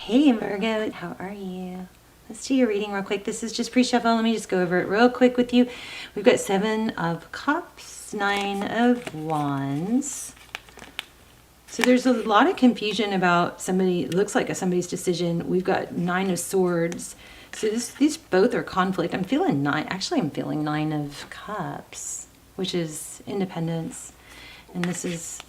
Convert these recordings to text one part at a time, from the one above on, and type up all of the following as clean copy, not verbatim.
Hey Virgo, how are you? Let's do your reading real quick. This is just pre-shuffle. Let me just go over it real quick with you. We've got 7 of Cups, 9 of Wands. So there's a lot of confusion about somebody, it looks like somebody's decision. We've got 9 of Swords. So these both are conflict. I'm feeling 9, actually I'm feeling 9 of Cups, which is independence. And this is,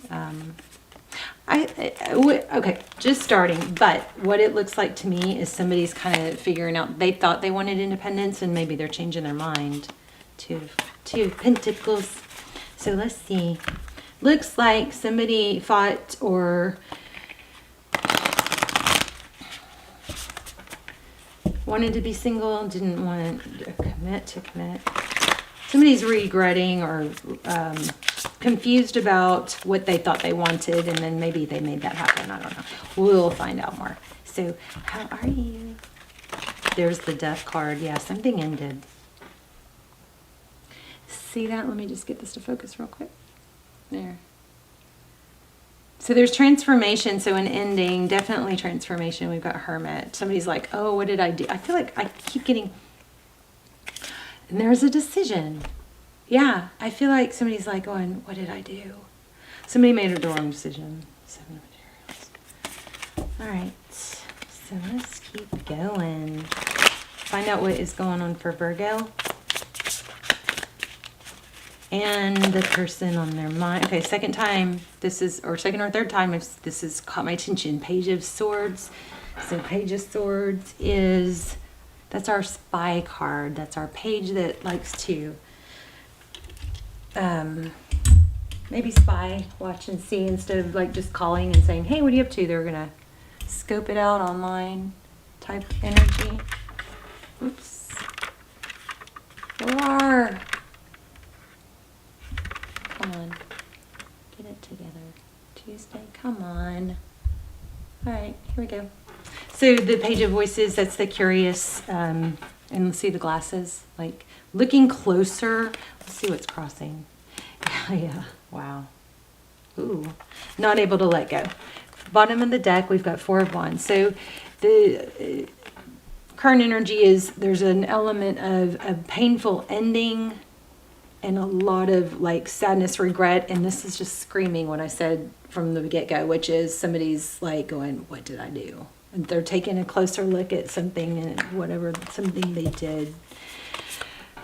okay, just starting, but what it looks like to me is somebody's kind of figuring out, they thought they wanted independence and maybe they're changing their mind. Two Pentacles. So let's see. Looks like somebody fought or wanted to be single, didn't want to commit. Somebody's regretting or confused about what they thought they wanted, and then maybe they made that happen. I don't know. We'll find out more. So, how are you? There's the Death card. Yeah, something ended. See that? Let me just get this to focus real quick. There. So there's transformation. So an ending, definitely transformation. We've got Hermit. Somebody's like, oh, what did I do? I feel like I keep getting... And there's a decision. Yeah, I feel like somebody's like going, what did I do? Somebody made the wrong decision. 7 of Materials. All right, so let's keep going. Find out what is going on for Virgo. And the person on their mind. Okay, second time, this is, or second or third time, if this has caught my attention. Page of Swords. So Page of Swords is, that's our spy card. That's our page that likes to maybe spy, watch and see, instead of like just calling and saying, hey, what are you up to? They're gonna scope it out online type energy. Oops. Roar. Come on. Get it together. Tuesday, come on. All right, here we go. So the Page of Voices, that's the curious, and see the glasses, like looking closer. Let's see what's crossing. Yeah, wow. Ooh, not able to let go. Bottom of the deck, we've got 4 of Wands. So the current energy is, there's an element of a painful ending and a lot of like sadness, regret. And this is just screaming what I said from the get-go, which is somebody's like going, what did I do? And they're taking a closer look at something, and whatever, something they did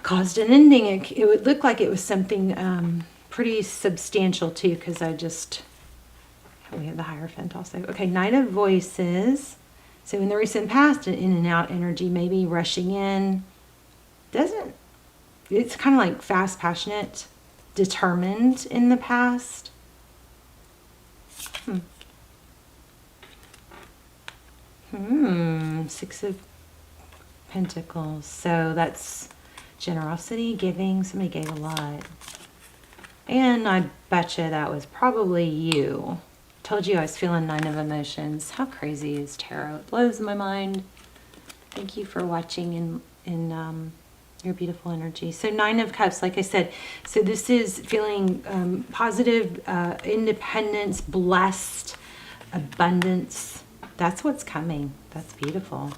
caused an ending. It would look like it was something pretty substantial too, because we have the Hierophant also. Okay, Knight of Voices. So in the recent past, an in and out energy, maybe rushing in. It's kind of like fast, passionate, determined in the past. 6 of Pentacles. So that's generosity, giving. Somebody gave a lot. And I betcha that was probably you. Told you I was feeling 9 of Emotions. How crazy is tarot? It blows my mind. Thank you for watching in your beautiful energy. So 9 of Cups, like I said. So this is feeling positive, independence, blessed, abundance. That's what's coming. That's beautiful.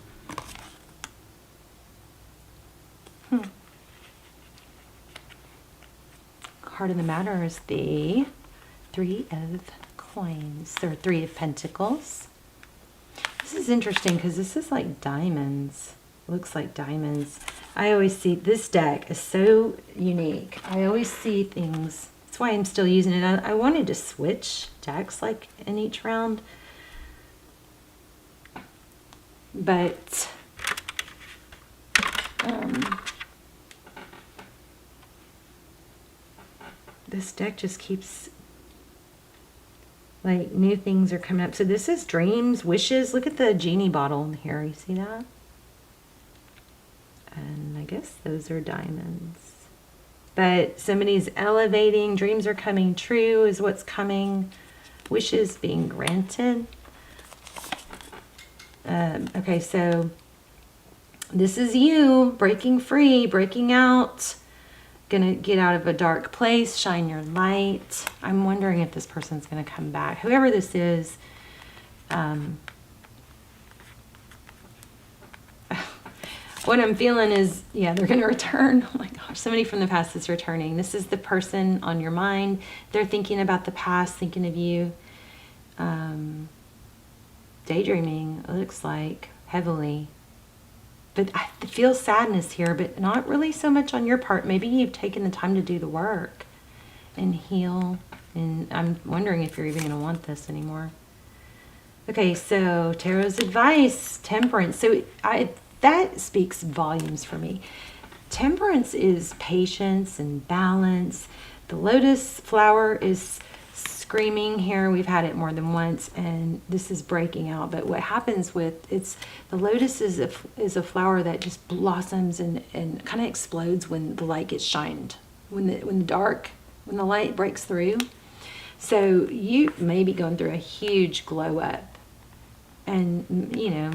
Card of the matter is the 3 of Coins, or 3 of Pentacles. This is interesting because this is like diamonds. Looks like diamonds. I always see, this deck is so unique. I always see things. That's why I'm still using it. I wanted to switch decks like in each round. But this deck just keeps, like, new things are coming up. So this is dreams, wishes. Look at the genie bottle in here. You see that? And I guess those are diamonds. But somebody's elevating. Dreams are coming true is what's coming. Wishes being granted. Okay, so this is you breaking free, breaking out, gonna get out of a dark place, shine your light. I'm wondering if this person's gonna come back. Whoever this is, what I'm feeling is, yeah, they're going to return. Oh my gosh, somebody from the past is returning. This is the person on your mind. They're thinking about the past, thinking of you. Daydreaming, it looks like, heavily. But I feel sadness here, but not really so much on your part. Maybe you've taken the time to do the work and heal. And I'm wondering if you're even going to want this anymore. Okay, so Tarot's advice, temperance. So that speaks volumes for me. Temperance is patience and balance. The lotus flower is screaming here. We've had it more than once, and this is breaking out. But what happens with the lotus is a flower that just blossoms and kind of explodes when the light gets shined, when the light breaks through. So you may be going through a huge glow up. And,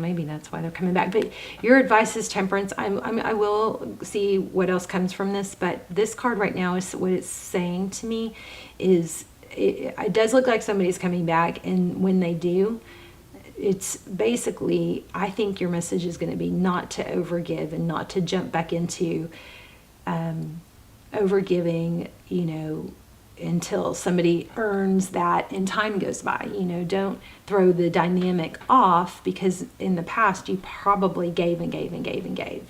maybe that's why they're coming back. But your advice is temperance. I will see what else comes from this. But this card right now is what it's saying to me is it does look like somebody's coming back. And when they do, it's basically, I think your message is going to be not to overgive and not to jump back into overgiving, until somebody earns that and time goes by. Don't throw the dynamic off, because in the past you probably gave and gave and gave and gave.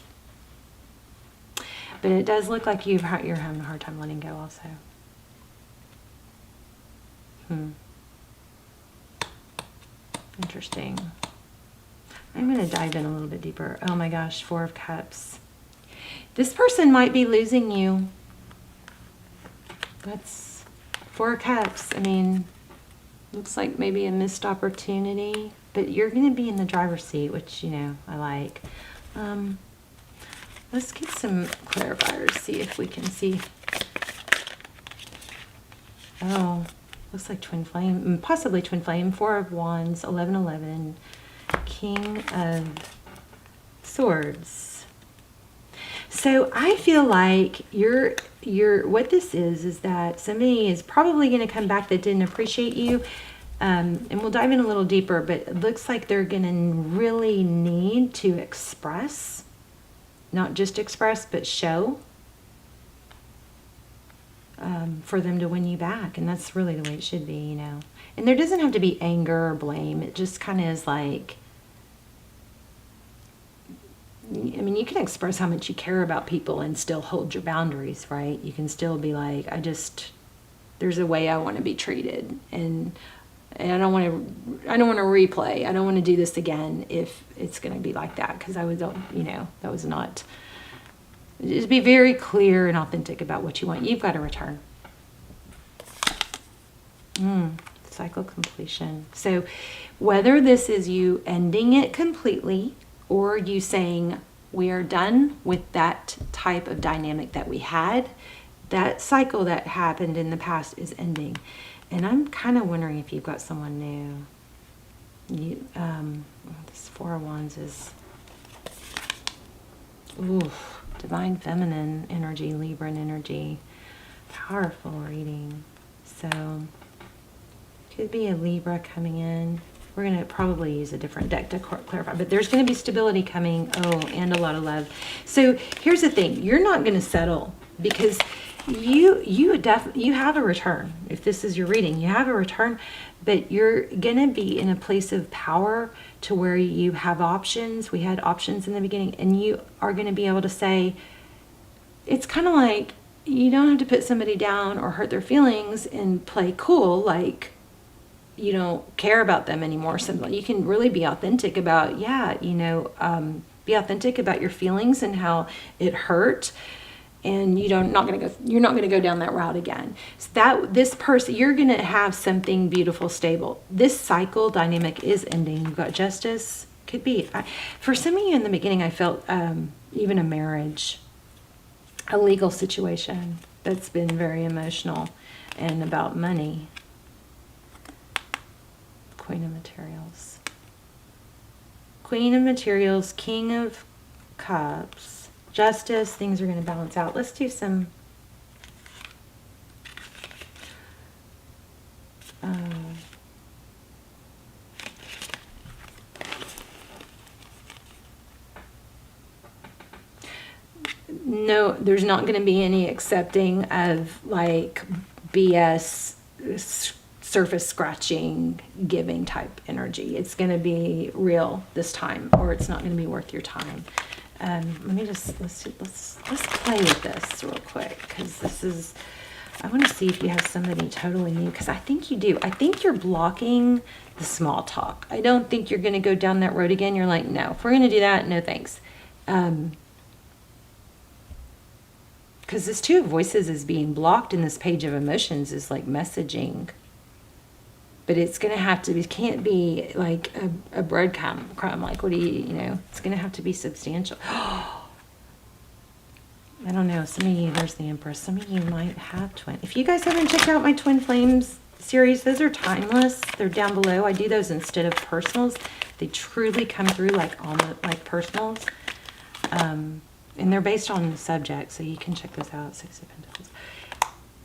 But it does look like you're having a hard time letting go also. Interesting. I'm going to dive in a little bit deeper. Oh my gosh, 4 of Cups. This person might be losing you. That's 4 of Cups. I mean, looks like maybe a missed opportunity, but you're going to be in the driver's seat, which, I like. Let's get some clarifiers, see if we can see. Oh, looks like twin flame, possibly twin flame. 4 of Wands, 1111, King of Swords. So I feel like what this is that somebody is probably going to come back that didn't appreciate you. And we'll dive in a little deeper, but it looks like they're going to really need to express, not just express, but show, for them to win you back. And that's really the way it should be, And there doesn't have to be anger or blame. It just kind of is like, you can express how much you care about people and still hold your boundaries, right? You can still be like, there's a way I want to be treated, and I don't want to replay. I don't want to do this again if it's going to be like that, because that was not. Just be very clear and authentic about what you want. You've got to return. Cycle completion. So whether this is you ending it completely, or you saying, we are done with that type of dynamic that we had, that cycle that happened in the past is ending. And I'm kind of wondering if you've got someone new. This 4 of Wands is, divine feminine energy, Libran energy. Powerful reading. So, could be a Libra coming in. We're going to probably use a different deck to clarify, but there's going to be stability coming. And a lot of love. So here's the thing. You're not going to settle, because you have a return. If this is your reading, you have a return, but you're going to be in a place of power to where you have options. We had options in the beginning, and you are going to be able to say, it's kind of like, you don't have to put somebody down or hurt their feelings and play cool, like you don't care about them anymore. Something you can really be authentic about. Be authentic about your feelings and how it hurt, and you're not going to go down that route again. So this person, you're going to have something beautiful, stable. This cycle dynamic is ending. You've got justice. Could be for some of you in the beginning. I felt even a marriage, a legal situation that's been very emotional and about money. Queen of Materials. Queen of Materials, King of Cups, Justice. Things are going to balance out. Let's do some no, there's not going to be any accepting of like BS, surface scratching, giving type energy. It's going to be real this time, or it's not going to be worth your time. Let me just, let's play with this real quick, because this is, I want to see if you have somebody totally new, because I think you do. I think you're blocking the small talk. I don't think you're going to go down that road again. You're like, no, if we're going to do that, no thanks. Because this Two of Voices is being blocked in this Page of Emotions is like messaging. But it's going to have to be, can't be like a breadcrumb. Like, what do you know, it's going to have to be substantial. I don't know. Some of you, there's the Empress. Some of you might have twin. If you guys haven't checked out my Twin Flames series, those are timeless. They're down below. I do those instead of personals. They truly come through like almost like personals. And they're based on the subject, so you can check those out. Six of Pentacles.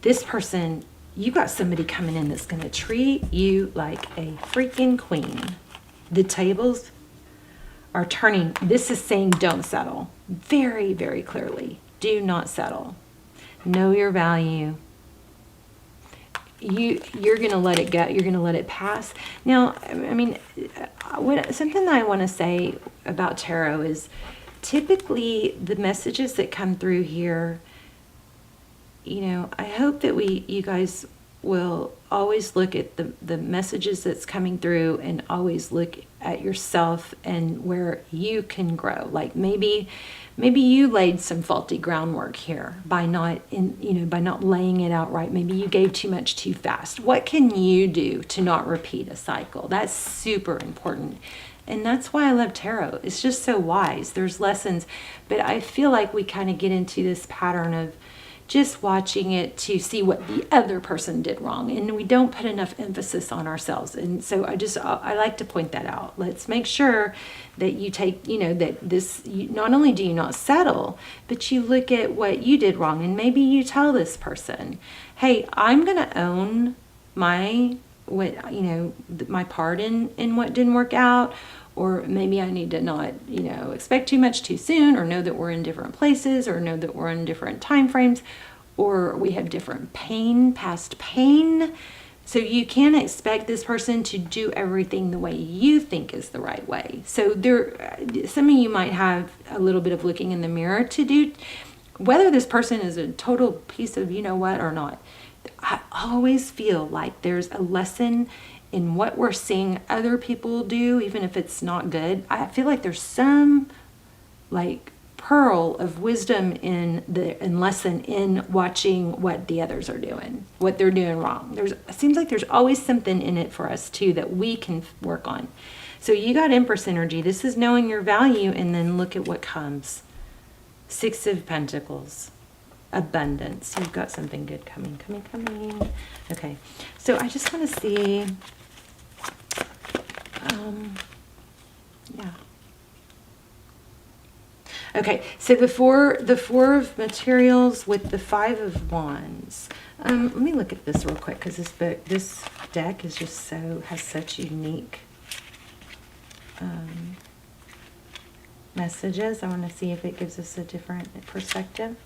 This person, you got somebody coming in that's going to treat you like a freaking queen. The tables are turning. This is saying don't settle. Very, very clearly. Do not settle. Know your value. You're going to let it go. You're going to let it pass. Now, I mean, something that I want to say about tarot is typically the messages that come through here, you know, I hope that you guys will always look at the messages that's coming through and always look at yourself and where you can grow. Like maybe you laid some faulty groundwork here by not laying it out right. Maybe you gave too much too fast. What can you do to not repeat a cycle? That's super important. And that's why I love tarot. It's just so wise. There's lessons, but I feel like we kind of get into this pattern of just watching it to see what the other person did wrong. And we don't put enough emphasis on ourselves. And so I like to point that out. Let's make sure that you take, that not only do you not settle, but you look at what you did wrong. And maybe you tell this person, hey, I'm going to own my part in what didn't work out. Or maybe I need to not, expect too much too soon, or know that we're in different places, or know that we're in different time frames, or we have different past pain. So you can't expect this person to do everything the way you think is the right way. So some of you might have a little bit of looking in the mirror to do, whether this person is a total piece of you-know-what or not. I always feel like there's a lesson in what we're seeing other people do, even if it's not good. I feel like there's some like pearl of wisdom and lesson in watching what the others are doing, what they're doing wrong. It seems like there's always something in it for us too that we can work on. So you got Empress energy. This is knowing your value, and then look at what comes. Six of Pentacles. Abundance. You've got something good coming. Okay, so I just want to see, yeah. Okay, so the four of materials with the Five of Wands. Let me look at this real quick, because this deck is just has such unique messages. I want to see if it gives us a different perspective.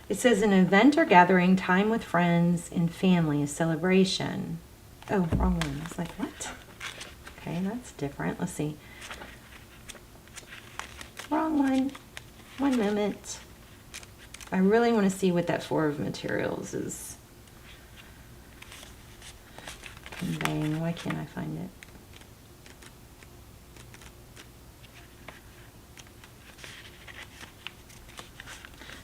It says an event or gathering, time with friends and family, a celebration. Oh, wrong one. I was like, what? Okay, that's different. Let's see. Wrong one. One moment. I really want to see what that Four of Materials is conveying. Why can't I find it?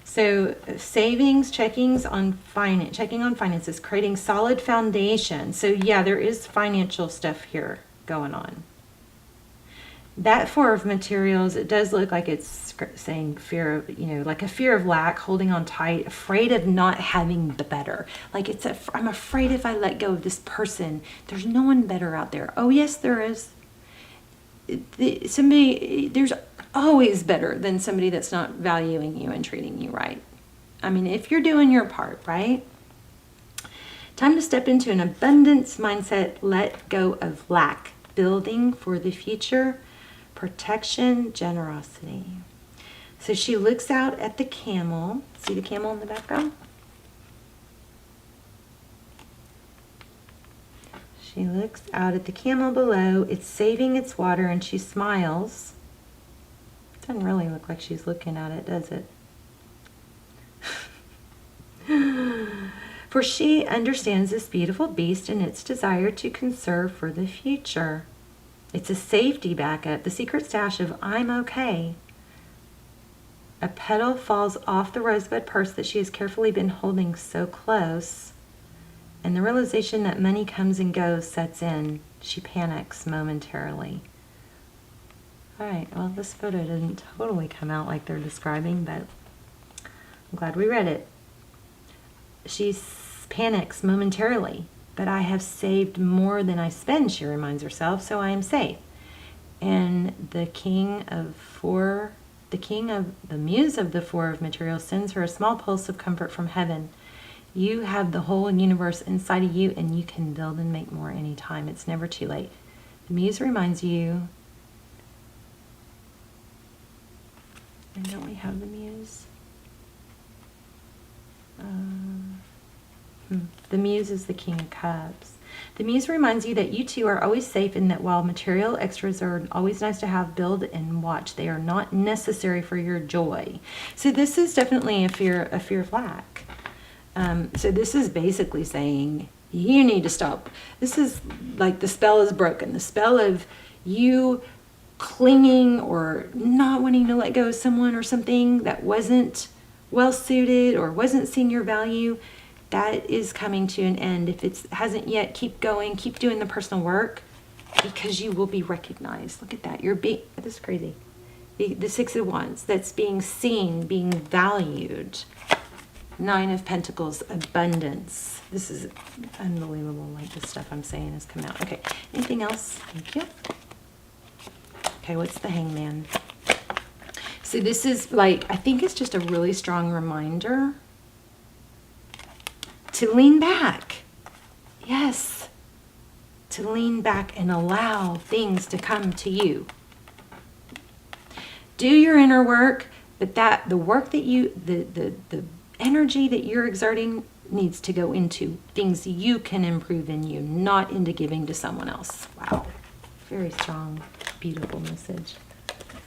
So savings, checking on finances, creating solid foundation. So yeah, there is financial stuff here going on. That Four of Materials, it does look like it's saying fear of, like a fear of lack, holding on tight, afraid of not having the better. Like I'm afraid if I let go of this person, there's no one better out there. Oh yes, there is. There's always better than somebody that's not valuing you and treating you right. I mean, if you're doing your part, right? Time to step into an abundance mindset, let go of lack. building for the future, protection, generosity. So she looks out at the camel. See the camel in the background? She looks out at the camel below. It's saving its water, and she smiles. Doesn't really look like she's looking at it, does it? For she understands this beautiful beast and its desire to conserve for the future. It's a safety backup, the secret stash of I'm okay. A petal falls off the rosebud purse that she has carefully been holding so close, and the realization that money comes and goes sets in. She panics momentarily. All right, well, this photo didn't totally come out like they're describing, but I'm glad we read it. She panics momentarily, but I have saved more than I spend, she reminds herself, so I am safe. And the muse of the four of materials sends her a small pulse of comfort from heaven. You have the whole universe inside of you, and you can build and make more anytime. It's never too late. The muse reminds you, and don't we have the muse? The muse is the King of Cups. The muse reminds you that you two are always safe, and that while material extras are always nice to have, build and watch, they are not necessary for your joy. So this is definitely a fear of lack. So this is basically saying you need to stop. This is like the spell is broken. The spell of you clinging or not wanting to let go of someone or something that wasn't well suited or wasn't seeing your value, that is coming to an end. If it hasn't yet, keep going, keep doing the personal work, because you will be recognized. Look at that. This is crazy. The Six of Wands, that's being seen, being valued. Nine of Pentacles, abundance. This is unbelievable, like the stuff I'm saying has come out. Okay, anything else? Thank you. Okay, what's the Hangman? So this is like, I think it's just a really strong reminder to lean back. Yes. To lean back and allow things to come to you. Do your inner work, but the work that the energy that you're exerting needs to go into things you can improve in you, not into giving to someone else. Wow. Very strong, beautiful message.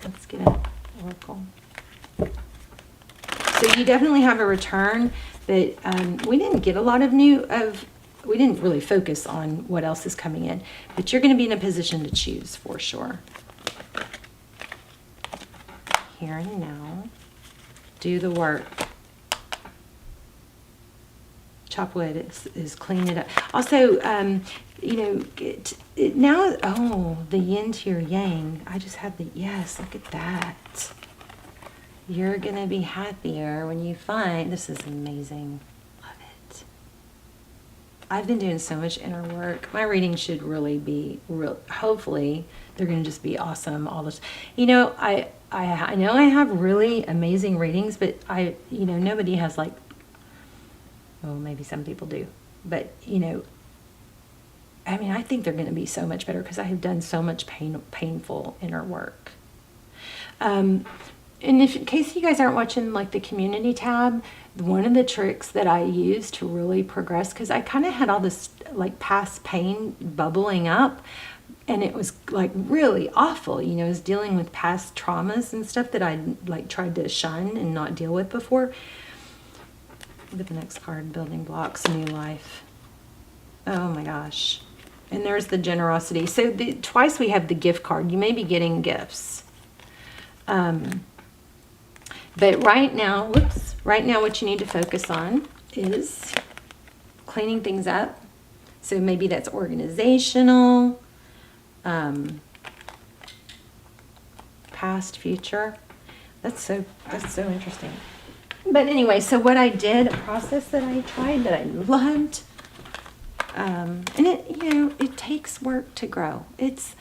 Let's get an oracle. So you definitely have a return, but we didn't get a lot of we didn't really focus on what else is coming in, but you're going to be in a position to choose for sure. Here and now, do the work. Chop wood is clean it up. Also, now, the yin to your yang. I just had yes, look at that. You're going to be happier when you find, this is amazing. Love it. I've been doing so much inner work. My readings should really be hopefully they're going to just be awesome. All this, I know I have really amazing readings, but nobody has like, well, maybe some people do, but I think they're going to be so much better because I have done so much painful inner work. And in case you guys aren't watching like the community tab, one of the tricks that I used to really progress, because I kind of had all this like past pain bubbling up, and it was like really awful. I was dealing with past traumas and stuff that I like tried to shun and not deal with before. Look at the next card, building blocks, new life. Oh my gosh. And there's the generosity. So twice we have the gift card. You may be getting gifts. But right now what you need to focus on is cleaning things up. So maybe that's organizational, past, future. That's so interesting. But anyway, so what I did, a process that I tried that I loved, and it takes work to grow. It's,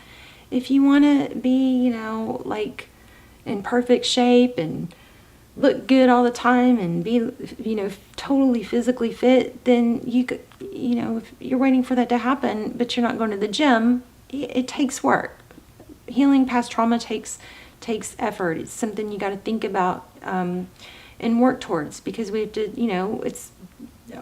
if you want to be, like in perfect shape and look good all the time and be, totally physically fit, then you could, if you're waiting for that to happen, but you're not going to the gym, it takes work. Healing past trauma takes effort. It's something you got to think about and work towards, because we have to, it's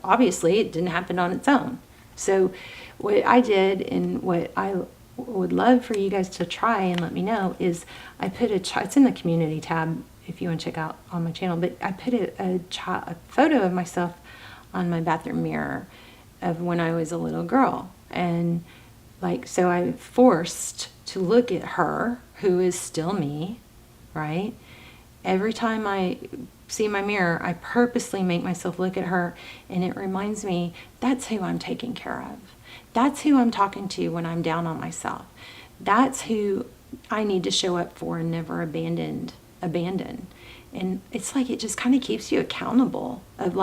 obviously it didn't happen on its own. So what I did, and what I would love for you guys to try and let me know, is I put it's in the community tab if you want to check out on my channel, but I put a photo of myself on my bathroom mirror of when I was a little girl. And so I forced to look at her, who is still me, right? Every time I see my mirror, I purposely make myself look at her, and it reminds me that's who I'm taking care of. That's who I'm talking to when I'm down on myself. That's who I need to show up for and never abandon. And it's like, it just kind of keeps you accountable of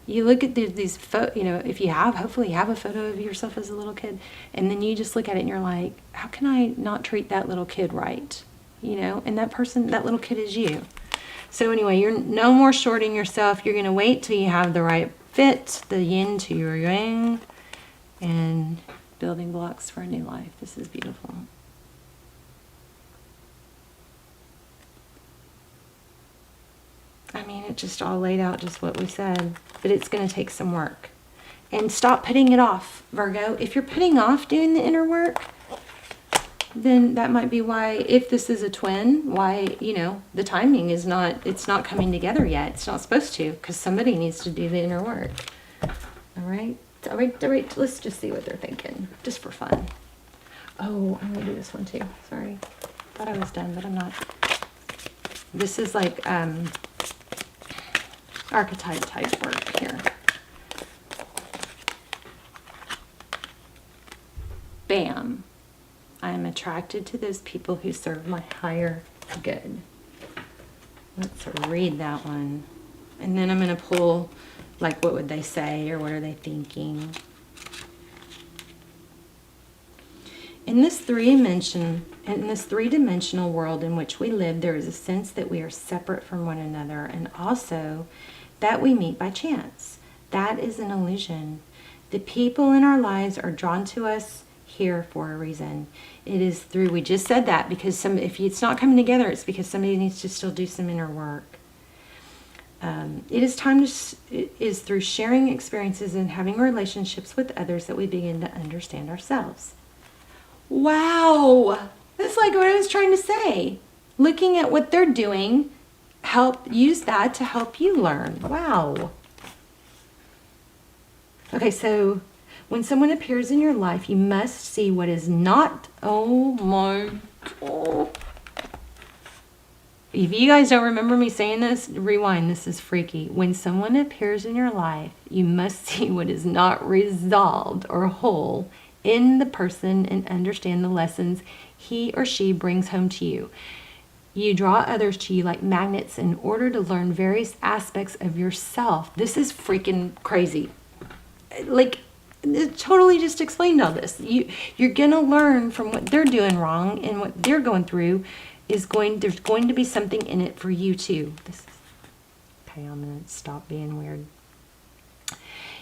you look at these if you hopefully you have a photo of yourself as a little kid, and then you just look at it and you're like, how can I not treat that little kid right? And that little kid is you. So anyway, you're no more shorting yourself. You're going to wait till you have the right fit, the yin to your yang, and building blocks for a new life. This is beautiful. I mean, it just all laid out just what we said, but it's going to take some work. And stop putting it off, Virgo. If you're putting off doing the inner work, then that might be why, if this is a twin, why, the timing is it's not coming together yet. It's not supposed to, because somebody needs to do the inner work. All right, let's just see what they're thinking, just for fun. Oh, I'm going to do this one too. Sorry. Thought I was done, but I'm not. This is archetype type work here. Bam. I am attracted to those people who serve my higher good. Let's read that one. And then I'm going to pull, what would they say, or what are they thinking? In this three-dimensional world in which we live, there is a sense that we are separate from one another, and also that we meet by chance. That is an illusion. The people in our lives are drawn to us here for a reason. It is through, we just said that, because if it's not coming together, it's because somebody needs to still do some inner work. It is through sharing experiences and having relationships with others that we begin to understand ourselves. Wow! That's like what I was trying to say. Looking at what they're doing, use that to help you learn. Wow. Okay, so when someone appears in your life, you must see what is not. Oh my God. If you guys don't remember me saying this, rewind. This is freaky. When someone appears in your life, you must see what is not resolved or whole in the person and understand the lessons he or she brings home to you. You draw others to you like magnets in order to learn various aspects of yourself. This is freaking crazy. It totally just explained all this. You're going to learn from what they're doing wrong, and what they're going through there's going to be something in it for you too. Okay, I'm going to stop being weird.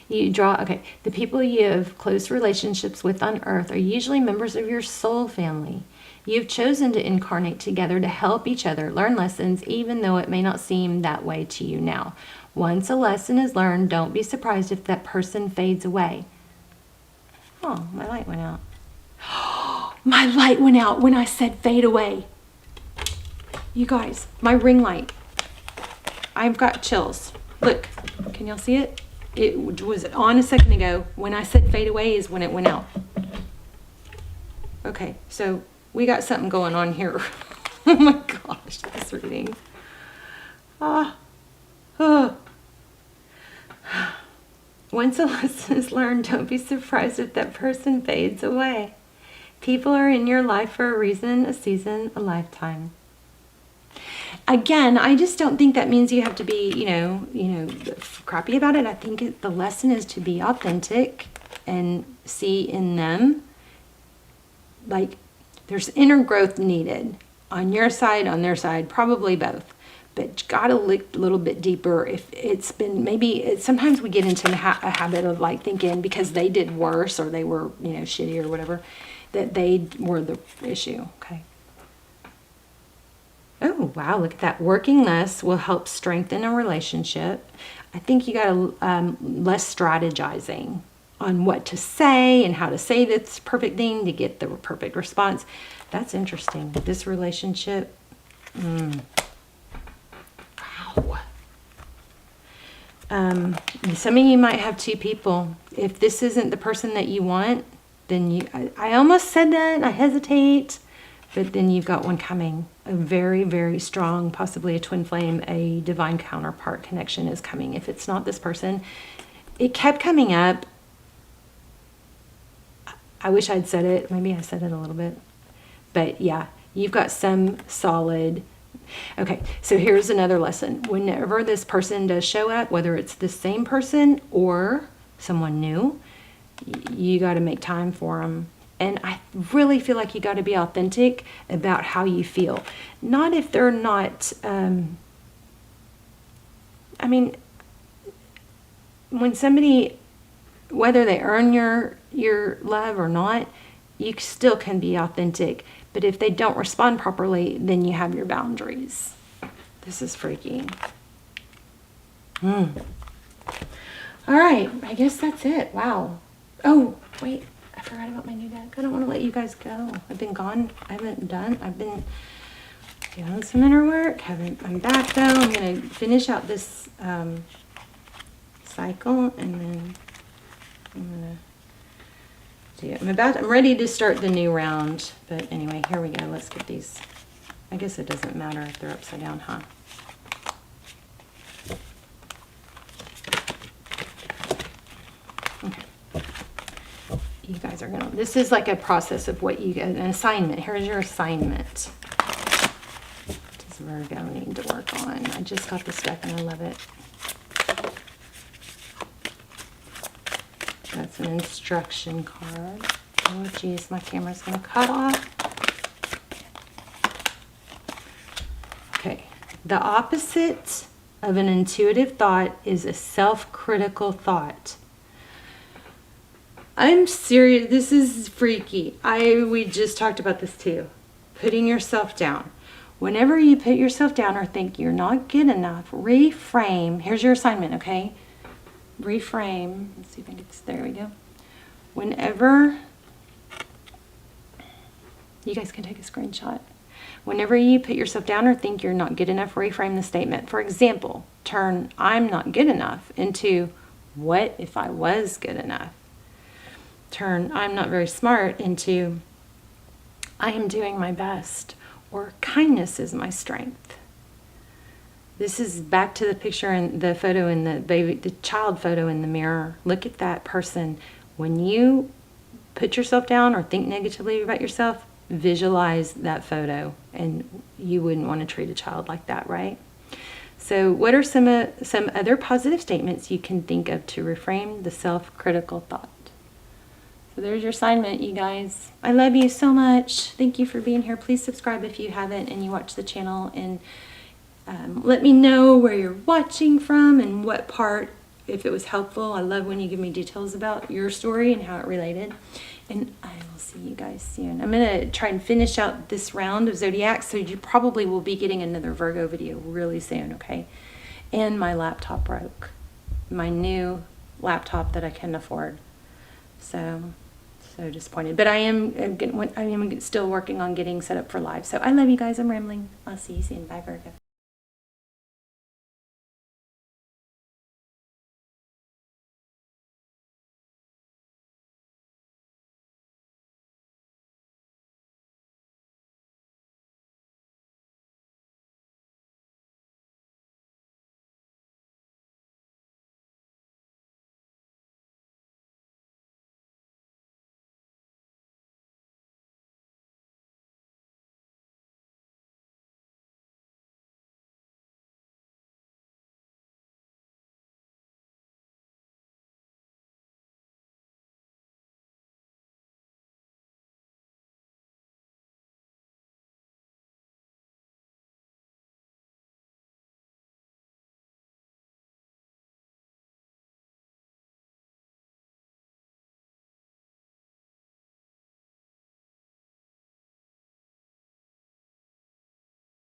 The people you have close relationships with on earth are usually members of your soul family. You've chosen to incarnate together to help each other learn lessons, even though it may not seem that way to you now. Once a lesson is learned, don't be surprised if that person fades away. Oh, my light went out. My light went out when I said fade away. You guys, my ring light. I've got chills. Look, can y'all see it? It was on a second ago. When I said fade away is when it went out. Okay, so we got something going on here. Oh my gosh, this reading. Once a lesson is learned, don't be surprised if that person fades away. People are in your life for a reason, a season, a lifetime. Again, I just don't think that means you have to be, crappy about it. I think the lesson is to be authentic and see in them, there's inner growth needed on your side, on their side, probably both. but you gotta look a little bit deeper. If it's been, sometimes we get into a habit of like thinking because they did worse or they were, shitty or whatever, that they were the issue, okay? Oh, wow, look at that. Working less will help strengthen a relationship. I think you got less strategizing on what to say and how to say this perfect thing to get the perfect response. That's interesting. This relationship, wow. Some of you might have two people. If this isn't the person that you want, then I almost said that, I hesitate, but then you've got one coming. A very, very strong, possibly a twin flame, a divine counterpart connection is coming. If it's not this person, it kept coming up. I wish I'd said it. Maybe I said it a little bit. But yeah, you've got some solid. Okay, so here's another lesson. Whenever this person does show up, whether it's the same person or someone new, you got to make time for them. And I really feel like you got to be authentic about how you feel. Not if they're not, when somebody, whether they earn your love or not, you still can be authentic. But if they don't respond properly, then you have your boundaries. This is freaky. All right, I guess that's it. Wow. Oh, wait, I forgot about my new deck. I don't want to let you guys go. I've been gone. I've been doing some inner work. I'm back though. I'm going to finish out this cycle and then I'm going to I'm ready to start the new round, but anyway, here we go. Let's get these. I guess it doesn't matter if they're upside down, huh? Okay. You guys are gonna, this is like a process of what you get, an assignment. Here's your assignment. What does Virgo need to work on? I just got this deck and I love it. That's an instruction card. Oh, geez, my camera's going to cut off. Okay. The opposite of an intuitive thought is a self-critical thought. I'm serious. This is freaky. We just talked about this too. Putting yourself down. Whenever you put yourself down or think you're not good enough, reframe. Here's your assignment, okay? Reframe. Let's see if I can get this. There we go. Whenever, you guys can take a screenshot. Whenever you put yourself down or think you're not good enough, reframe the statement. For example, turn "I'm not good enough" into "What if I was good enough?" Turn "I'm not very smart" into "I am doing my best," or "Kindness is my strength." This is back to the picture and the photo in the child photo in the mirror. Look at that person. When you put yourself down or think negatively about yourself, visualize that photo, and you wouldn't want to treat a child like that, right? So what are some other positive statements you can think of to reframe the self-critical thought? So there's your assignment, you guys. I love you so much. Thank you for being here. Please subscribe if you haven't and you watch the channel, and let me know where you're watching from and what part, if it was helpful. I love when you give me details about your story and how it related. And I will see you guys soon. I'm going to try and finish out this round of Zodiac, so you probably will be getting another Virgo video really soon, okay? And my laptop broke. My new laptop that I can afford. So disappointed. But I am still working on getting set up for live. So I love you guys. I'm rambling. I'll see you soon. Bye, Virgo.